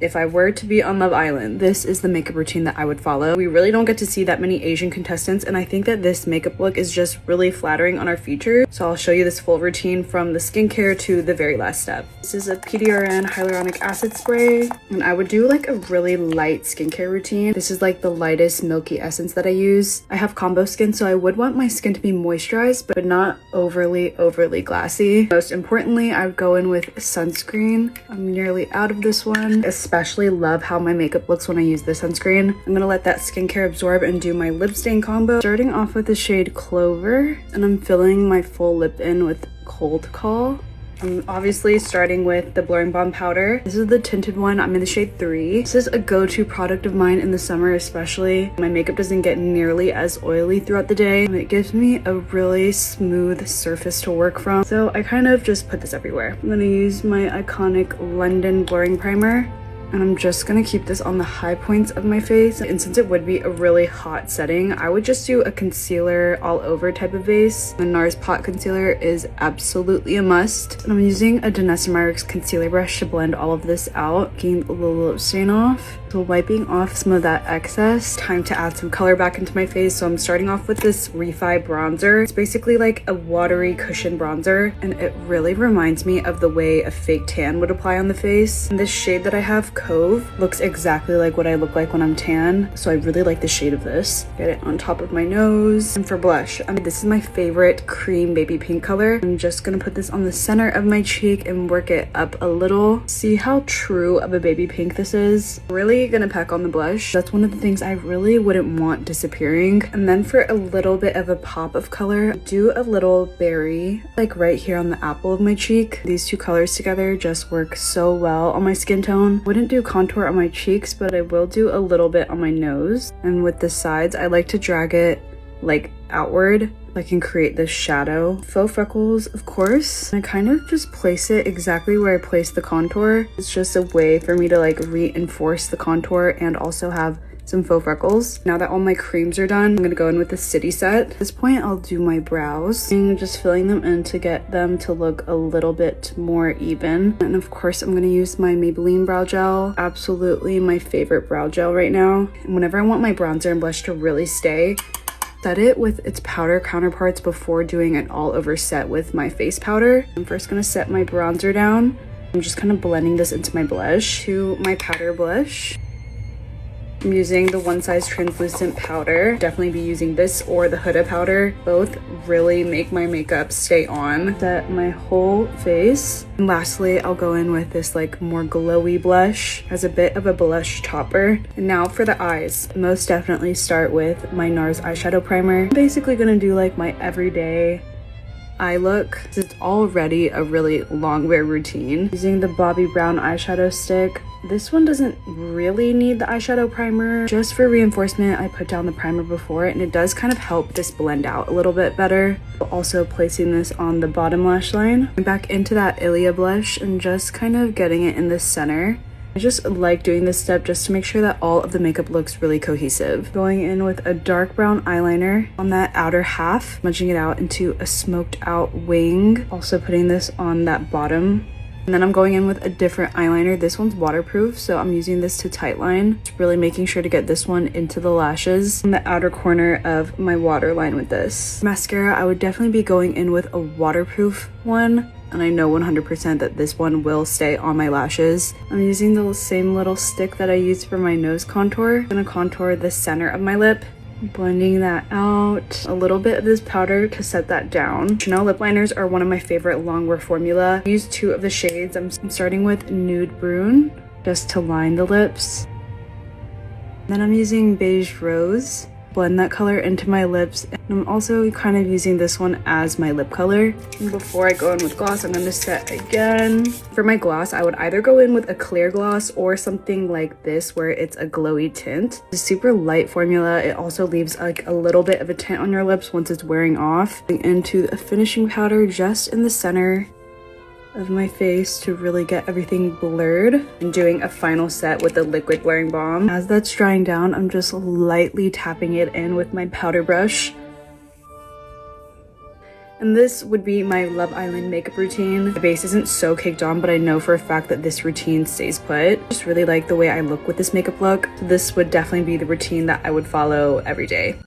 If I were to be on Love Island, this is the makeup routine that I would follow. We really don't get to see that many Asian contestants, and I think that this makeup look is just really flattering on our features. So I'll show you this full routine from the skincare to the very last step. This is a PDRN hyaluronic acid spray, and I would do like a really light skincare routine. This is like the lightest milky essence that I use. I have combo skin, so I would want my skin to be moisturized, but not overly glassy. Most importantly, I would go in with sunscreen. I'm nearly out of this one. Especially love how my makeup looks when I use this sunscreen. I'm gonna let that skincare absorb and do my lip stain combo. Starting off with the shade Clover, and I'm filling my full lip in with Cold Call. I'm obviously starting with the blurring balm powder. This is the tinted one. I'm in the shade 3. This is a go-to product of mine in the summer, especially. My makeup doesn't get nearly as oily throughout the day, and it gives me a really smooth surface to work from. So I kind of just put this everywhere. I'm gonna use my iconic London blurring primer, and I'm just gonna keep this on the high points of my face. And since it would be a really hot setting, I would just do a concealer all over type of base. The NARS Pot Concealer is absolutely a must. And I'm using a Danessa Myricks concealer brush to blend all of this out, getting a little lip stain off. So wiping off some of that excess, time to add some color back into my face. So I'm starting off with this Refi bronzer. It's basically like a watery cushion bronzer, and it really reminds me of the way a fake tan would apply on the face. And this shade that I have, Cove, looks exactly like what I look like when I'm tan, so I really like the shade of this. Get it on top of my nose. And for blush, this is my favorite cream baby pink color. I'm just gonna put this on the center of my cheek and work it up a little. See how true of a baby pink this is? Really gonna pack on the blush. That's one of the things I really wouldn't want disappearing. And then for a little bit of a pop of color, do a little berry, like right here on the apple of my cheek. These two colors together just work so well on my skin tone. Wouldn't do contour on my cheeks, but I will do a little bit on my nose. And with the sides, I like to drag it like outward. I can create this shadow. Faux freckles, of course. I kind of just place it exactly where I place the contour. It's just a way for me to like reinforce the contour and also have some faux freckles. Now that all my creams are done, I'm gonna go in with the City set. At this point, I'll do my brows and just filling them in to get them to look a little bit more even. And of course, I'm gonna use my Maybelline brow gel. Absolutely my favorite brow gel right now. And whenever I want my bronzer and blush to really stay, set it with its powder counterparts before doing an all over set with my face powder. I'm first gonna set my bronzer down. I'm just kind of blending this into my blush. To my powder blush, I'm using the One Size translucent powder. Definitely be using this or the Huda powder. Both really make my makeup stay on. Set my whole face. And lastly, I'll go in with this like more glowy blush as a bit of a blush topper. And now for the eyes, most definitely start with my NARS eyeshadow primer. I'm basically gonna do like my everyday eye look. It's already a really long wear routine. Using the Bobbi Brown eyeshadow stick. This one doesn't really need the eyeshadow primer. Just for reinforcement, I put down the primer before it, and it does kind of help this blend out a little bit better. Also placing this on the bottom lash line. And back into that Ilia blush and just kind of getting it in the center. I just like doing this step just to make sure that all of the makeup looks really cohesive. Going in with a dark brown eyeliner on that outer half, smudging it out into a smoked out wing. Also putting this on that bottom. And then I'm going in with a different eyeliner. This one's waterproof, so I'm using this to tightline. Just really making sure to get this one into the lashes. On the outer corner of my waterline with this. Mascara, I would definitely be going in with a waterproof one. And I know 100% that this one will stay on my lashes. I'm using the same little stick that I used for my nose contour. I'm gonna contour the center of my lip. Blending that out. A little bit of this powder to set that down. Chanel lip liners are one of my favorite longwear formula. I use 2 of the shades. I'm starting with Nude Brune just to line the lips. Then I'm using Beige Rose. Blend that color into my lips. And I'm also kind of using this one as my lip color. And before I go in with gloss, I'm going to set again. For my gloss, I would either go in with a clear gloss or something like this where it's a glowy tint. It's a super light formula. It also leaves like a little bit of a tint on your lips once it's wearing off. Into a finishing powder just in the center of my face to really get everything blurred, and doing a final set with the liquid blurring balm. As that's drying down, I'm just lightly tapping it in with my powder brush. And this would be my Love Island makeup routine. The base isn't so caked on, but I know for a fact that this routine stays put. I just really like the way I look with this makeup look. So this would definitely be the routine that I would follow every day.